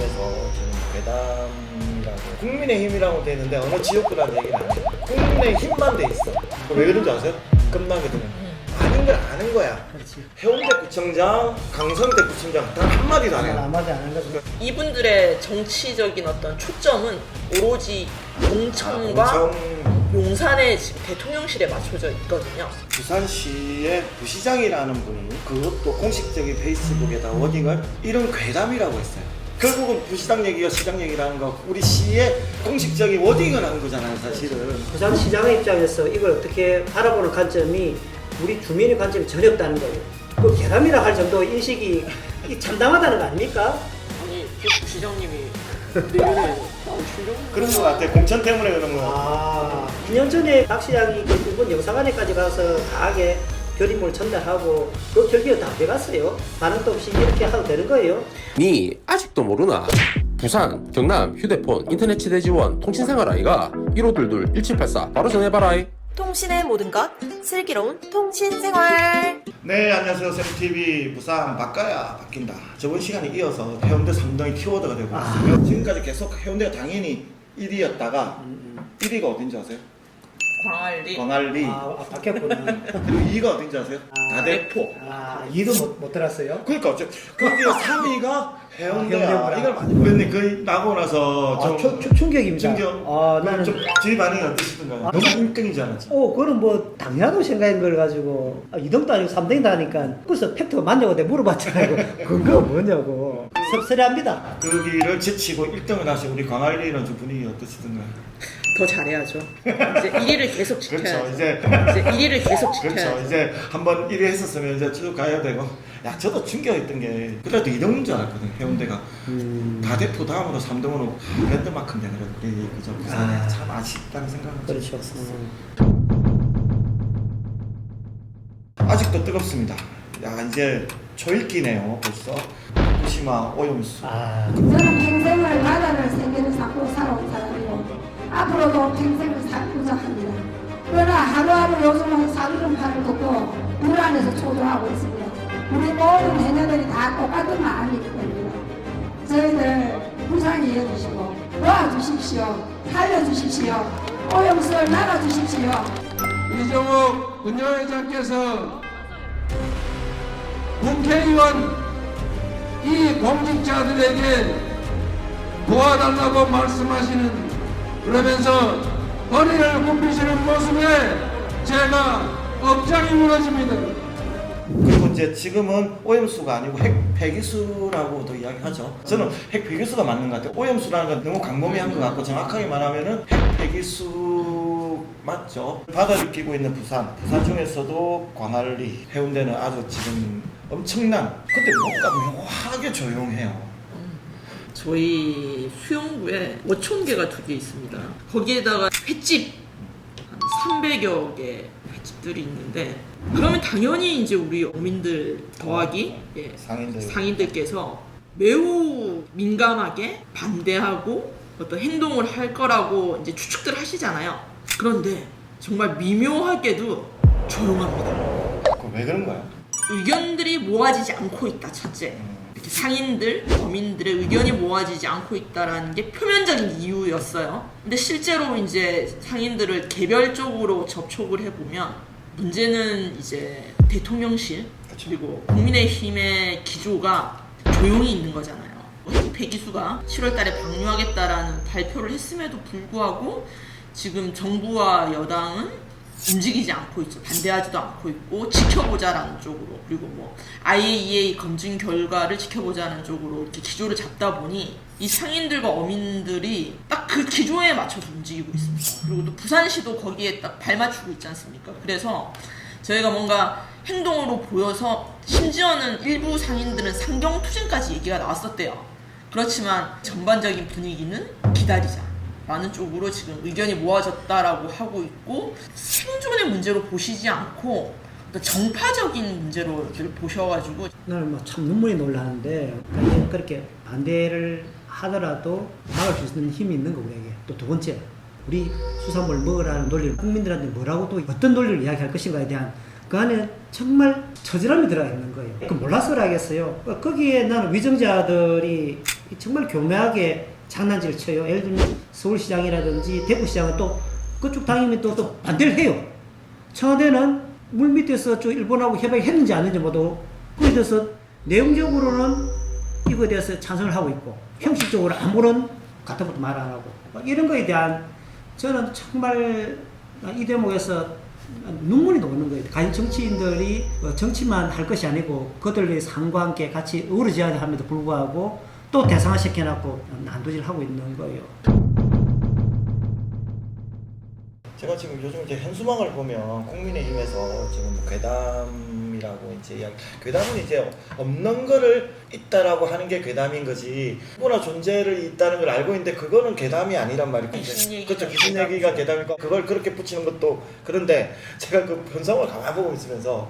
중에서 지금 괴담이라고 국민의힘이라고 돼 있는데 어느 지역구라는 얘기는 안 해요. 국민의힘만 돼 있어. 왜 그런지 아세요? 끝나게 되면 아닌 걸 아는 거야. 그렇지. 해운대 구청장, 강성대 구청장 단 한마디도 안 해요. 한마디 안 한 거죠. 이분들의 정치적인 어떤 초점은 오로지 공천과 용산의 지금 대통령실에 맞춰져 있거든요. 부산시의 부시장이라는 분이 그것도 공식적인 페이스북에다 워딩을 이런 괴담이라고 했어요. 결국은 부시장 얘기가 시장 얘기라는 거 우리 시의 공식적인 워딩을 한 거잖아요, 사실은. 부산시장의 입장에서 이걸 어떻게 바라보는 관점이 우리 주민의 관점이 전혀 없다는 거예요. 그 계담이라 할 정도 인식이 참담하다는 거 아닙니까? 아니, 부시장님이 내년에 나올 충격? 그런 거 같아. 공천 때문에 그런 거. 아, 2년 전에 박 시장이 그 일본 영사관에까지 가서 강하게 결의문을 전달하고 그 결기가 다 돼갔어요. 반응도 없이 이렇게 하도 되는 거예요. 니 아직도 모르나? 부산, 경남, 휴대폰, 인터넷 지대 지원, 통신생활 아이가 1522-1784 바로 전해봐라이. 통신의 모든 것, 슬기로운 통신생활. 네, 안녕하세요. 샘TV 부산 바꿔야 바뀐다. 저번 시간에 이어서 해운대 3동이 키워드가 되고 있어요. 지금까지 계속 해운대가 당연히 1위였다가 1위가 어딘지 아세요? 광안리. 광안리. 바뀌었구나. 그리고 2위가 어딘지 아세요? 다대포. 아, 이도 못 들었어요? 그러니까 어째 거기에 3위가 해운대야. 해운대구나. 이걸 많이 근데 그 나고 나서 좀 충격입니다. 충격. 나는 좀 주위 반응이 어떠시던가요? 너무 인정이지 않았지? 그거는 뭐 당연하다고 생각한 걸 가지고 2등도 아니고 3등이다 하니까 그래서 팩트가 맞냐고 내가 물어봤잖아요. 근거가 뭐냐고. 섭섭해합니다. 거기를 제치고 1등을 하신 우리 광안리는 좀 분위기 어떠시던가요? 더 잘해야죠. 이제 1위를 계속 지켜야죠. 그렇죠. 이제 1위를 계속 지켜야죠. 그렇죠. 이제 한번 1위 했었으면 이제 쭉 가야 되고. 야, 저도 충격했던 게 그래도 2등인 줄 알았거든. 해운대가 다대포 다음으로 3등으로 랜드마크인데 그래. 그죠. 부산에 참 아쉽다는 생각은 좀 그렇죠. 했었어요. 아직도 뜨겁습니다. 야, 이제 초읽기네요. 벌써 후쿠시마 오염수. 저는 평생을 바다를 세계를 쌓고 살아온 사람이고 앞으로도 평생을 살고자 합니다. 그러나 하루하루 요즘은 사르름판을 걷고 물 안에서 초조하고 있습니다. 우리 모든 해녀들이 다 똑같은 마음이기 때문에 저희들 무상히 이어주시고 도와주십시오. 살려주십시오. 오염수를 막아주십시오. 이정욱 운영회장께서 국회의원 이 공직자들에게 도와달라고 말씀하시는 그러면서 허리를 굽히시는 모습에 제가 억장이 무너집니다. 그리고 이제 지금은 오염수가 아니고 핵폐기수라고도 이야기하죠. 저는 핵폐기수가 맞는 것 같아요. 오염수라는 건 너무 광범위한 것 같고 정확하게 말하면은 핵폐기수 맞죠. 바다를 끼고 있는 부산 중에서도 광안리, 해운대는 아주 지금 엄청난 근데 뭔가 묘하게 조용해요. 저희 수영구에 5,000개가 2개 있습니다. 거기에다가 횟집 한 300여 개 횟집들이 있는데 그러면 당연히 이제 우리 어민들 더하기 상인들께서 매우 민감하게 반대하고 어떤 행동을 할 거라고 이제 추측들 하시잖아요. 그런데 정말 미묘하게도 조용합니다. 왜 그런가요? 의견들이 모아지지 않고 있다. 첫째. 이렇게 상인들, 어민들의 의견이 모아지지 않고 있다라는 게 표면적인 이유였어요. 근데 실제로 이제 상인들을 개별적으로 접촉을 해보면 문제는 이제 대통령실 그리고 국민의힘의 기조가 조용히 있는 거잖아요. 폐기수가 7월 달에 방류하겠다라는 발표를 했음에도 불구하고 지금 정부와 여당은 움직이지 않고 있죠. 반대하지도 않고 있고 지켜보자라는 쪽으로 그리고 뭐 IAEA 검증 결과를 지켜보자는 쪽으로 이렇게 기조를 잡다 보니 이 상인들과 어민들이 딱 그 기조에 맞춰서 움직이고 있습니다. 그리고 또 부산시도 거기에 딱 발맞추고 있지 않습니까? 그래서 저희가 뭔가 행동으로 보여서 심지어는 일부 상인들은 상경투쟁까지 얘기가 나왔었대요. 그렇지만 전반적인 분위기는 기다리자 라는 쪽으로 지금 의견이 모아졌다라고 하고 있고 생존의 문제로 보시지 않고 정파적인 문제로 보셔가지고 나는 참 눈물이 놀라는데 그렇게 반대를 하더라도 막을 수 있는 힘이 있는 거 우리에게. 또 두 번째, 우리 수산물 먹으라는 논리를 국민들한테 뭐라고 또 어떤 논리를 이야기할 것인가에 대한 그 안에 정말 처절함이 들어가 있는 거예요. 그 몰라서 그러겠어요. 거기에 나는 위정자들이 정말 교묘하게 장난질을 쳐요. 예를 들면 서울시장이라든지 대구시장은 또 그쪽 당이면 또 반대를 해요. 청와대는 물 밑에서 저 일본하고 협약했는지 안 했는지 모두 그에 대해서 내용적으로는 이거에 대해서 찬성을 하고 있고 형식적으로 아무런 같은 것도 말 안 하고 이런 거에 대한 저는 정말 이 대목에서 눈물이 나오는 거예요. 과연 정치인들이 정치만 할 것이 아니고 그들의 삶과 함께 같이 어우러져야 함에도 불구하고 또 대상화시켜놓고 난도질하고 있는 거예요. 제가 지금 요즘 이제 현수막을 보면 국민의힘에서 지금 괴담이라고 이제 이야기, 괴담은 이제 없는 거를 있다라고 하는 게 괴담인 거지. 누구나 존재를 있다는 걸 알고 있는데 그거는 괴담이 아니란 말이에요. 그렇죠. 귀신 얘기가 괴담이고 그걸 그렇게 붙이는 것도 그런데 제가 그 현수막을 가만히 보고 있으면서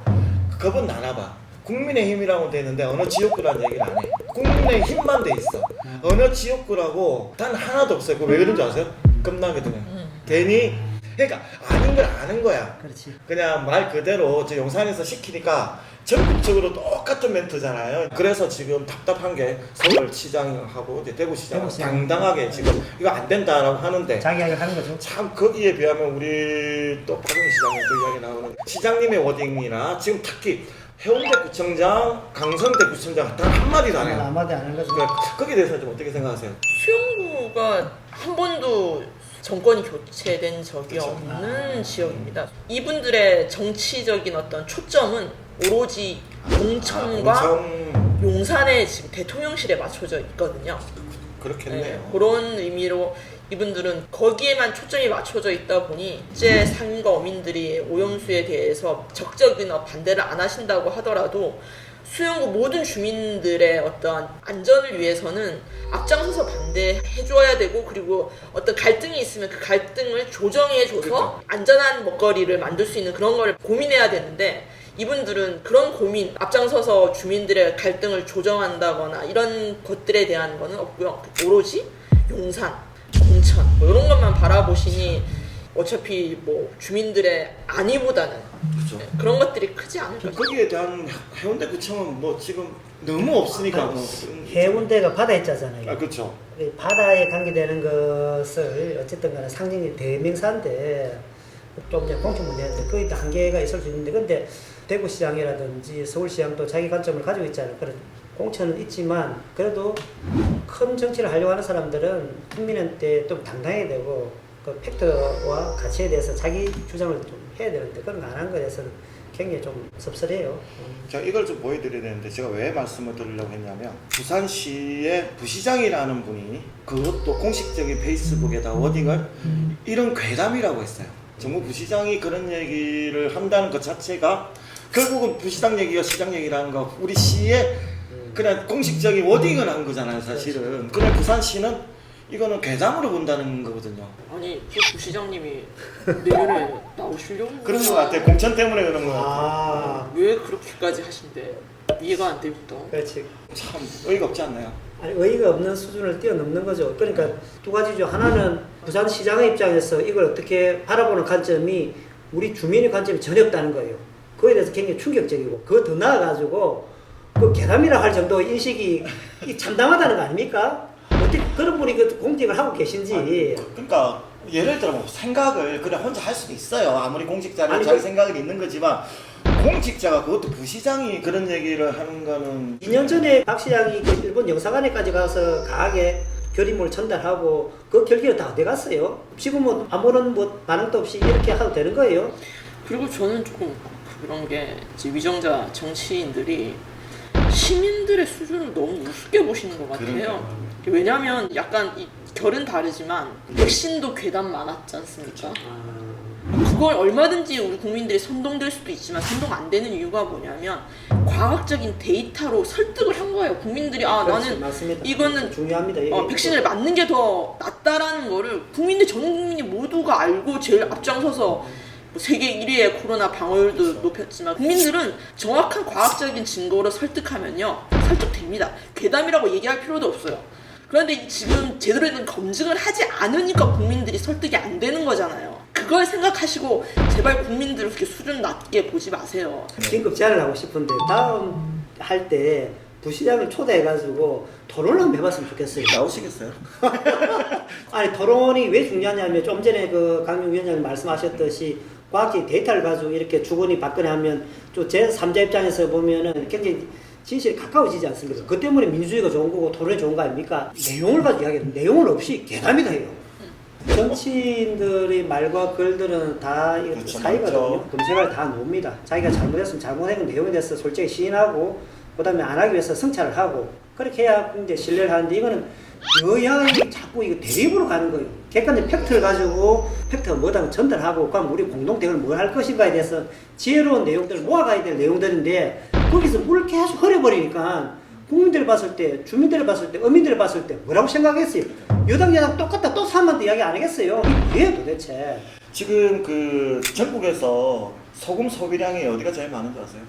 그건 나나봐. 국민의힘이라고 돼 있는데 어느 지역구라는 얘기를 안 해. 국민의힘만 돼 있어. 어느 지역구라고 단 하나도 없어요. 그거 왜 그런지 아세요? 끝나거든요. 괜히 그러니까 아는 걸 아는 거야. 그렇지. 그냥 말 그대로 저 용산에서 시키니까 전국적으로 똑같은 멘트잖아요. 그래서 지금 답답한 게 서울시장하고 이제 대구시장 당당하게 지금 이거 안 된다라고 하는데 자기 이야기를 하는 거죠. 참 거기에 비하면 우리 또 박용희 시장님 그 이야기 나오는 시장님의 워딩이나 지금 특히 해운대구청장, 강성대구청장 단 한마디도 안 해요. 한마디 안 하는 거죠. 그러니까 거기에 대해서 좀 어떻게 생각하세요? 수영구가 한 번도 정권이 교체된 적이 없는 지역입니다. 이분들의 정치적인 어떤 초점은 오로지 공천과 용산의 지금 대통령실에 맞춰져 있거든요. 그렇겠네요. 네, 그런 의미로 이분들은 거기에만 초점이 맞춰져 있다 보니 실제 상인과 어민들이 오염수에 대해서 적극적인 반대를 안 하신다고 하더라도 수영구 모든 주민들의 어떤 안전을 위해서는 앞장서서 반대해줘야 되고 그리고 어떤 갈등이 있으면 그 갈등을 조정해줘서 그러니까. 안전한 먹거리를 만들 수 있는 그런 걸 고민해야 되는데 이분들은 그런 고민, 앞장서서 주민들의 갈등을 조정한다거나 이런 것들에 대한 거는 없고요. 오로지 용산, 공천 뭐 이런 것만 바라보시니 어차피 뭐 주민들의 안위보다는 그렇죠. 네, 그런 것들이 크지 않을 거죠. 거기에 대한 해운대구청은 뭐 지금 너무 없으니까 뭐 해운대가 바다에 있잖아요. 아 그렇죠. 바다에 관계되는 것을 어쨌든 간에 상징이 대명사인데 좀 이제 공천 문제인데 거기도 한계가 있을 수 있는데 근데 대구시장이라든지 서울시장도 자기 관점을 가지고 있잖아요. 그런 공천은 있지만 그래도 큰 정치를 하려고 하는 사람들은 국민한테 좀 당당해야 되고 그 팩트와 가치에 대해서 자기 주장을 좀 해야 되는데 그런 거 안 한 거에 대해서는 굉장히 좀 섭섭해요. 제가 이걸 좀 보여드려야 되는데 제가 왜 말씀을 드리려고 했냐면 부산시의 부시장이라는 분이 그것도 공식적인 페이스북에다 워딩을 이런 괴담이라고 했어요. 정부 부시장이 그런 얘기를 한다는 것 자체가 결국은 부시장 얘기가 시장 얘기라는 거 우리 시의 그냥 공식적인 워딩을 한 거잖아요 사실은. 그래 부산시는 이거는 괴담으로 본다는 거거든요. 아니 그 부시장님이 내년에 나오시려고 그런 거 같아요. 공천 때문에 그런 거 같아요. 아, 왜 그렇게까지 하신대? 이해가 안 되겠다. 그렇지. 참 어이가 없지 않나요? 아니 의의가 없는 수준을 뛰어넘는 거죠. 그러니까 두 가지죠. 하나는 부산시장의 입장에서 이걸 어떻게 바라보는 관점이 우리 주민의 관점이 전혀 없다는 거예요. 그거에 대해서 굉장히 충격적이고 그거 더 나아가지고 그 괴담이라 할 정도의 인식이 참담하다는 거 아닙니까? 어떻게 그런 분이 그 공직을 하고 계신지. 아니, 그러니까 예를 들어 뭐 생각을 그냥 혼자 할 수도 있어요. 아무리 공직자는 아니, 자기 생각이 있는 거지만 공직자가 그것도 부시장이 그런 얘기를 하는 거는 2년 전에 박 시장이 그 일본 영사관에까지 가서 강하게 결의문을 전달하고 그 결기는 다 어디 갔어요? 지금은 아무런 뭐 반응도 없이 이렇게 하도 되는 거예요? 그리고 저는 조금 그런 게 이제 위정자 정치인들이 시민들의 수준을 너무 우습게 보시는 것 같아요. 그러니까요. 왜냐하면 약간 이 결은 다르지만 백신도 괴담 많았지 않습니까? 그걸 얼마든지 우리 국민들이 선동될 수도 있지만 선동 안 되는 이유가 뭐냐면 과학적인 데이터로 설득을 한 거예요. 국민들이 아 그렇지, 나는 맞습니다. 이거는 중요합니다. 백신을 맞는 게 더 낫다라는 거를 국민들 전 국민이 모두가 알고 제일 앞장서서 뭐 세계 1위의 코로나 방어율도 높였지만 국민들은 정확한 과학적인 증거로 설득하면요 설득됩니다. 괴담이라고 얘기할 필요도 없어요. 그런데 지금 제대로 된 검증을 하지 않으니까 국민들이 설득이 안 되는 거잖아요. 그걸 생각하시고 제발 국민들을 그렇게 수준 낮게 보지 마세요. 긴급 제안을 하고 싶은데 다음 할 때 부시장을 초대해가지고 토론을 한번 해봤으면 좋겠어요. 나오시겠어요? 아니 토론이 왜 중요하냐면 좀 전에 그 강용 위원장님 말씀하셨듯이 과학적 데이터를 가지고 이렇게 주거니 받거니 하면 또 제3자 입장에서 보면은 굉장히 진실이 가까워지지 않습니까? 그 때문에 민주주의가 좋은 거고 토론이 좋은 거 아닙니까? 내용을 가지고 이야기해요. 내용은 없이 괴담이다 해요. 정치인들의 말과 글들은 다 이거 그렇죠, 사이거든요. 맞죠. 검색을 다 놓습니다. 자기가 잘못했으면 잘못한 내용에 대해서 솔직히 시인하고 그다음에 안 하기 위해서 성찰을 하고 그렇게 해야 이제 신뢰를 하는데 이거는 여야의 자꾸 이거 대립으로 가는 거예요. 객관적 팩트를 가지고 팩트가 뭐다 전달하고 그럼 우리 공동 대응을 뭘 할 것인가에 대해서 지혜로운 내용들을 모아가야 될 내용들인데 거기서 뭘 계속 흐려버리니까 국민들을 봤을 때, 주민들을 봤을 때, 어민들을 봤을 때 뭐라고 생각했어요? 여당 야당 똑같다 또 사람한테 이야기 안 하겠어요? 이게 뭐예요 도대체? 지금 그 전국에서 소금 소비량이 어디가 제일 많은 줄 아세요?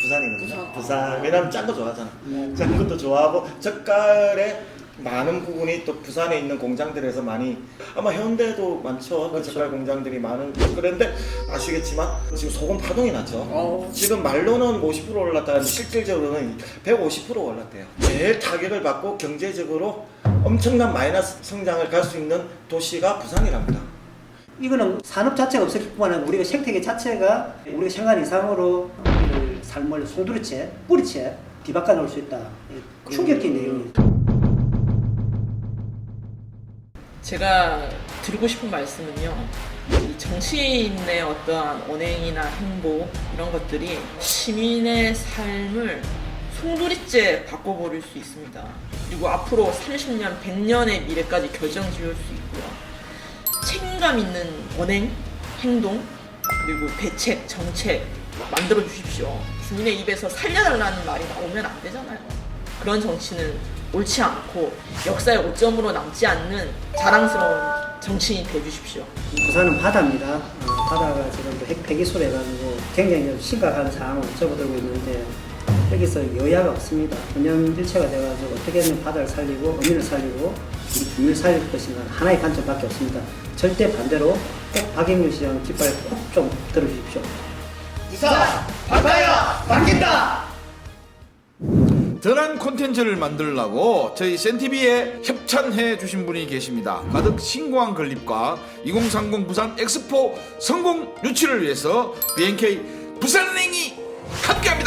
부산이거든요. 부산. 왜냐면 짠 거 좋아하잖아. 짠 것도 좋아하고 젓갈에 많은 부분이 또 부산에 있는 공장들에서 많이 아마 현대도 많죠. 그 젓갈 공장들이 많은 그런데 아시겠지만 지금 소금 파동이 났죠. 지금 말로는 50% 올랐다는데 실질적으로는 150% 올랐대요. 제일 타격을 받고 경제적으로 엄청난 마이너스 성장을 갈 수 있는 도시가 부산이랍니다. 이거는 산업 자체가 없을 뿐만 아니라 우리가 생태계 자체가 우리가 생각 이상으로 우리를 삶을 송두리째, 뿌리째 뒤바꿔 놓을 수 있다. 충격적인 내용이죠. 제가 드리고 싶은 말씀은요. 이 정치인의 어떠한 언행이나 행보 이런 것들이 시민의 삶을 송두리째 바꿔버릴 수 있습니다. 그리고 앞으로 30년, 100년의 미래까지 결정지을 수 있고요. 책임감 있는 언행, 행동, 그리고 대책, 정책 만들어 주십시오. 주민의 입에서 살려달라는 말이 나오면 안 되잖아요. 그런 정치는 옳지 않고 역사의 오점으로 남지 않는 자랑스러운 정치인이 되어주십시오. 부산은 바다입니다. 바다가 지금 핵 폐기수로 해가지고 굉장히 심각한 상황을 접어들고 있는데 여기서 여야가 없습니다. 분명일체가 돼가지고 어떻게든 바다를 살리고 어민을 살리고 우리 주민을 살릴 것인가 하나의 관점밖에 없습니다. 절대 반대로 꼭 박영민 시장 깃발 꼭 좀 들어주십시오. 부산 바다야 바뀐다. 더 나은 콘텐츠를 만들려고 저희 센티비에 협찬해 주신 분이 계십니다. 가득 신공항 건립과 2030 부산 엑스포 성공 유치를 위해서 BNK 부산행이 함께합니다.